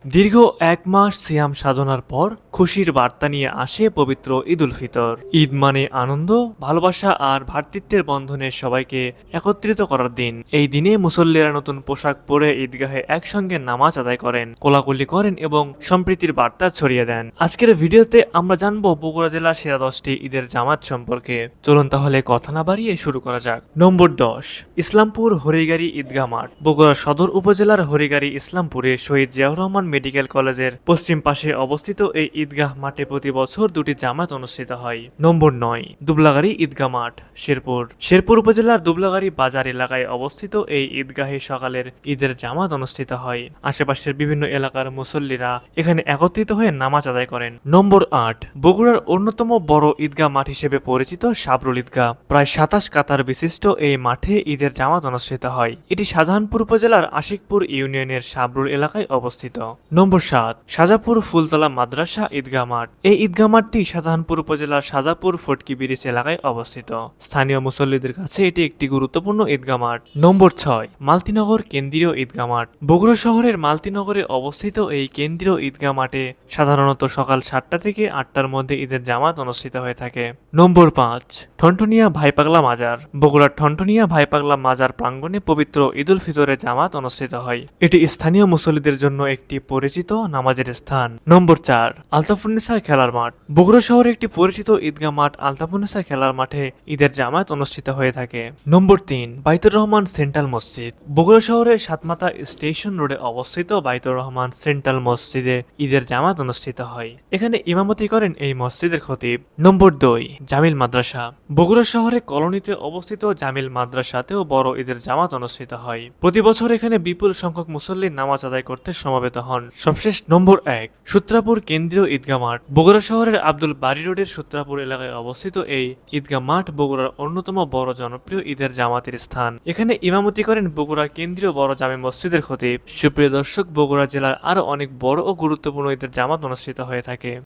দীর্ঘ এক মাস সিয়াম সাধনার পর খুশির বার্তা নিয়ে আসে পবিত্র ঈদ উল ফিতর। ঈদ মানে আনন্দ, ভালোবাসা আর ভ্রাতৃত্বের বন্ধনে সবাইকে একত্রিত করার দিন। এই দিনে মুসল্লিরা নতুন পোশাক পরে ঈদগাহে একসঙ্গে নামাজ আদায় করেন, কোলাকুলি করেন এবং সম্প্রীতির বার্তা ছড়িয়ে দেন। আজকের ভিডিওতে আমরা জানবো বগুড়া জেলার সেরা 10টি ঈদের জামাত সম্পর্কে। চলুন তাহলে কথা না বাড়িয়ে শুরু করা যাক। নম্বর 10, ইসলামপুর হরিগাড়ি ঈদগাহ মাঠ। বগুড়া সদর উপজেলার হরিগাড়ি ইসলামপুরে শহীদ জিয়াউর রহমান মেডিকেল কলেজের পশ্চিম পাশে অবস্থিত এই ঈদগাহ মাঠে প্রতি বছর দুটি জামাত অনুষ্ঠিত হয়। নম্বর 9, দুবলাগাড়ি ঈদগাহ মাঠ, শেরপুর উপজেলার দুবলাগাড়ি বাজার এলাকায় অবস্থিত এই ঈদগাহে সকালের ঈদের জামাত অনুষ্ঠিত হয়। আশেপাশের বিভিন্ন এলাকার মুসল্লিরা এখানে একত্রিত হয়ে নামাজ আদায় করেন। নম্বর 8, বগুড়ার অন্যতম বড় ঈদগাহ মাঠ হিসেবে পরিচিত সাবরুল ঈদগাহ। প্রায় 27 কাতার বিশিষ্ট এই মাঠে ঈদের জামাত অনুষ্ঠিত হয়। এটি শাহজাহানপুর উপজেলার আশিকপুর ইউনিয়নের সাবরুল এলাকায় অবস্থিত। নম্বর 7, শাহজাপুর ফুলতলা মাদ্রাসা ঈদগাহ মাঠ। এই ঈদগাহ মাঠটি শাহজাহানপুর উপজেলার শাহজাপুর ফটকি ব্রিজ এলাকায় অবস্থিত। স্থানীয় মুসল্লিদের কাছে এটি একটি গুরুত্বপূর্ণ ঈদগাহ মাঠ। নম্বর 6, মালতীনগর কেন্দ্রীয় ঈদগাহ মাঠ। বগুড়া শহরের মালতীনগরে অবস্থিত এই কেন্দ্রীয় ঈদগাহ মাঠে সাধারণত সকাল 7টা থেকে 8টার মধ্যে ঈদের জামাত অনুষ্ঠিত হয়ে থাকে। নম্বর 5, ঠনঠনিয়া ভাইপাগলা মাজার। বগুড়ার ঠনঠনিয়া ভাইপাগলা মাজার প্রাঙ্গণে পবিত্র ঈদ উল ফিতরের জামাত অনুষ্ঠিত হয়। এটি স্থানীয় মুসল্লিদের জন্য একটি পরিচিত নামাজের স্থান। নম্বর 4, আলতাফুন্নেসা খেলার মাঠ। বগুড়া শহরে একটি পরিচিত ঈদগাহ মাঠ আলতাফুন্নেসা খেলার মাঠে ঈদের জামাত অনুষ্ঠিত হয়ে থাকে। নম্বর 3, বাইতুর রহমান সেন্ট্রাল মসজিদ। বগুড়া শহরের সাতমাথা স্টেশন রোডে অবস্থিত বাইতুর রহমান সেন্ট্রাল মসজিদে ঈদের জামাত অনুষ্ঠিত হয়। এখানে ইমামতি করেন এই মসজিদের খতিব। নম্বর 2, জামিল মাদ্রাসা। বগুড়া শহরে কলোনিতে অবস্থিত জামিল মাদ্রাসাতেও বড় ঈদের জামাত অনুষ্ঠিত হয়। প্রতি বছর এখানে বিপুল সংখ্যক মুসল্লি নামাজ আদায় করতে সমবেত হন। সবশেষ নম্বর 1, সূত্রাপুর কেন্দ্রীয় ঈদগাহ মাঠ। বগুড়া শহরের আব্দুল বারী রোডের সূত্রাপুর এলাকায় অবস্থিত এই ঈদগাহ মাঠ বগুড়ার অন্যতম বড় জনপ্রিয় ঈদের জামাতের স্থান। এখানে ইমামতি করেন বগুড়া কেন্দ্রীয় বড় জামে মসজিদের খতিব। সুপ্রিয় দর্শক, বগুড়া জেলার আরো অনেক বড় ও গুরুত্বপূর্ণ ঈদের জামাত অনুষ্ঠিত হয়ে থাকে।